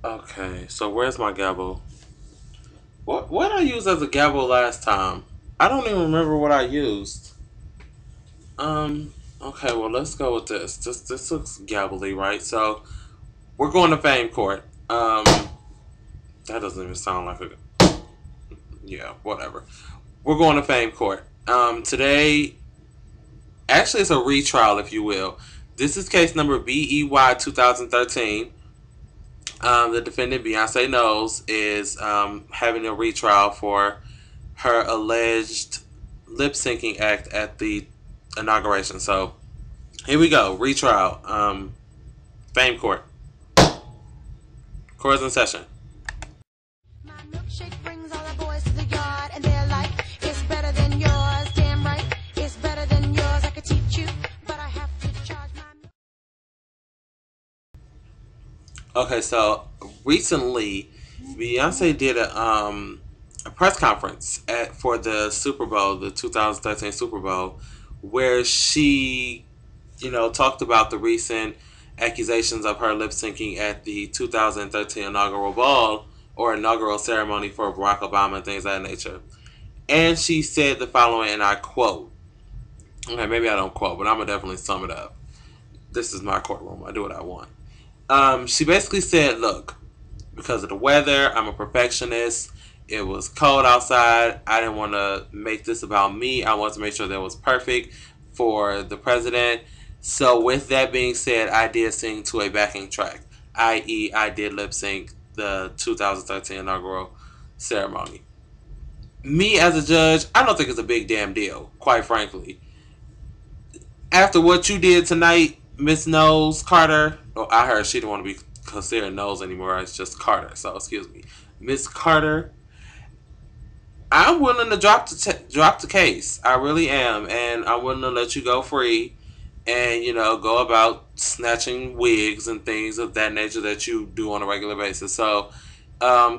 Okay, so where's my gavel? What I used as a gavel last time? I don't even remember what I used. Okay, well let's go with this. This looks gavelly, right? So we're going to fame court. That doesn't even sound like a yeah, whatever. We're going to fame court. Today actually it's a retrial, if you will. This is case number BEY2013. The defendant, Beyonce Knowles, is having a retrial for her alleged lip syncing act at the inauguration. So here we go, retrial. Fame court. Court's in session. My milkshake brings all the boys to the yard, and they're like, it's better than yours. Damn right, it's better than yours. I could teach you, but I have to charge my milk. Okay, so recently Beyonce did a press conference for the Super Bowl, the 2013 Super Bowl, where she, talked about the recent accusations of her lip syncing at the 2013 inaugural ball or inaugural ceremony for Barack Obama and things of that nature. And she said the following, and I quote. Okay, maybe I don't quote, but I'm gonna definitely sum it up. This is my courtroom. I do what I want. She basically said, look, because of the weather, I'm a perfectionist. It was cold outside. I didn't want to make this about me. I wanted to make sure that it was perfect for the president. So with that being said, I did sing to a backing track, i.e. I did lip sync the 2013 inaugural ceremony. Me as a judge, I don't think it's a big damn deal, quite frankly. After what you did tonight, Miss Knowles Carter, I heard she didn't want to be considered Knowles anymore. It's just Carter. So excuse me, Miss Carter. I'm willing to drop the case. I really am, and I'm willing to let you go free, and go about snatching wigs and things of that nature that you do on a regular basis. So,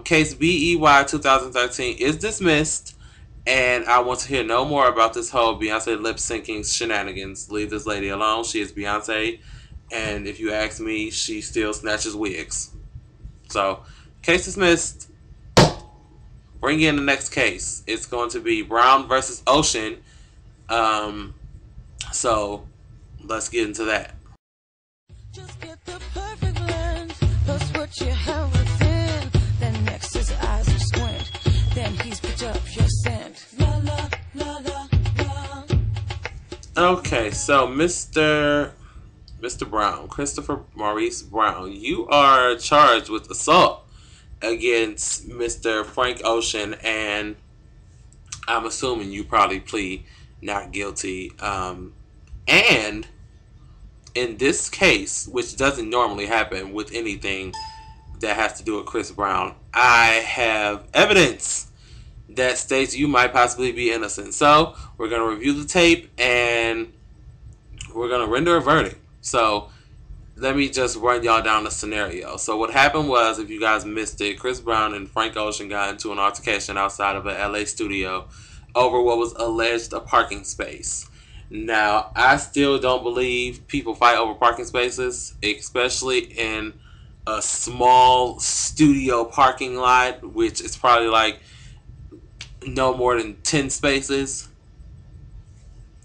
case BEY 2013 is dismissed. And I want to hear no more about this whole Beyonce lip syncing shenanigans. Leave this lady alone. She is Beyonce. And if you ask me, she still snatches wigs. So, case dismissed. Bring in the next case. It's going to be Brown versus Ocean. So, let's get into that. Just get the perfect blend, plus what you have within. Then next his eyes will squint. Then he's picked up your scent. La la la la la. Okay, so Mr. Brown, Christopher Maurice Brown, you are charged with assault against Mr. Frank Ocean, and I'm assuming you probably plead not guilty. And in this case, which doesn't normally happen with anything that has to do with Chris Brown, I have evidence that states you might possibly be innocent. So we're going to review the tape and we're going to render a verdict. So let me just run y'all down the scenario. So what happened was, if you guys missed it, Chris Brown and Frank Ocean got into an altercation outside of a LA studio over what was alleged a parking space. Now, I still don't believe people fight over parking spaces, especially in a small studio parking lot, which is probably like no more than 10 spaces.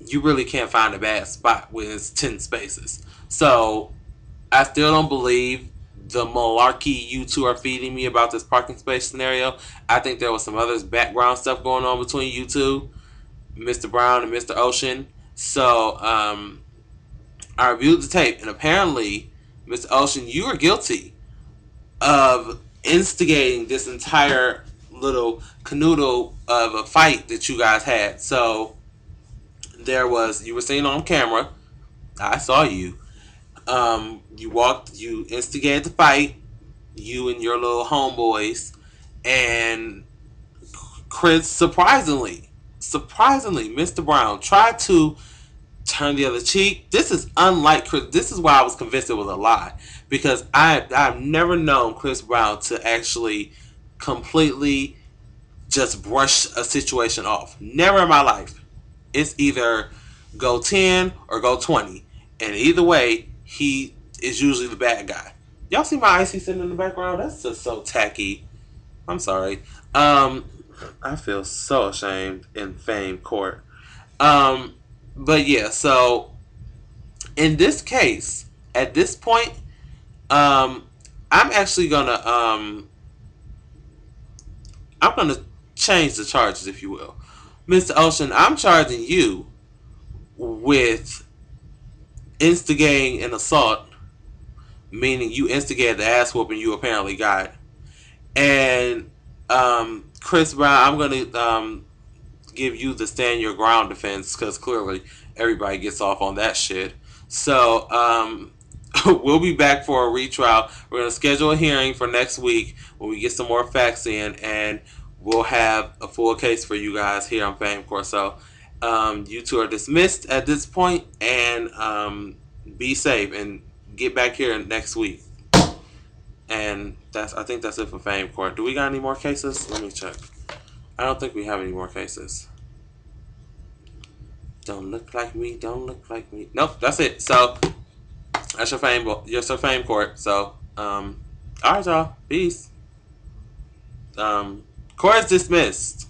You really can't find a bad spot when it's 10 spaces. So I still don't believe the malarkey you two are feeding me about this parking space scenario. I think there was some other background stuff going on between you two, Mr. Brown and Mr. Ocean. So I reviewed the tape, and apparently, Mr. Ocean, you are guilty of instigating this entire little canoodle of a fight that you guys had. So you were seen on camera. I saw you. You instigated the fight, you and your little homeboys, and Chris, surprisingly, Mr. Brown tried to turn the other cheek. This is unlike Chris. This is why I was convinced it was a lie, because I've never known Chris Brown to actually completely just brush a situation off. Never in my life. It's either go 10 or go 20. And either way, he is usually the bad guy. Y'all see my icy sitting in the background? That's just so tacky. I'm sorry. Um, I feel so ashamed in fame court. Um, but yeah, so in this case, at this point, um, I'm actually gonna change the charges, if you will. Mr. Ocean, I'm charging you with instigating an assault, meaning you instigated the ass whooping you apparently got. And Chris Brown, I'm gonna give you the stand your ground defense because clearly everybody gets off on that shit. So we'll be back for a retrial. We're gonna schedule a hearing for next week when we get some more facts in, and we'll have a full case for you guys here on Fame Court. So you two are dismissed at this point, and be safe and get back here next week. And I think that's it for Fame Court. Do we got any more cases? Let me check. I don't think we have any more cases. Don't look like me. Don't look like me. Nope, that's it. So that's your fame court. So all right, y'all. Peace. Court is dismissed.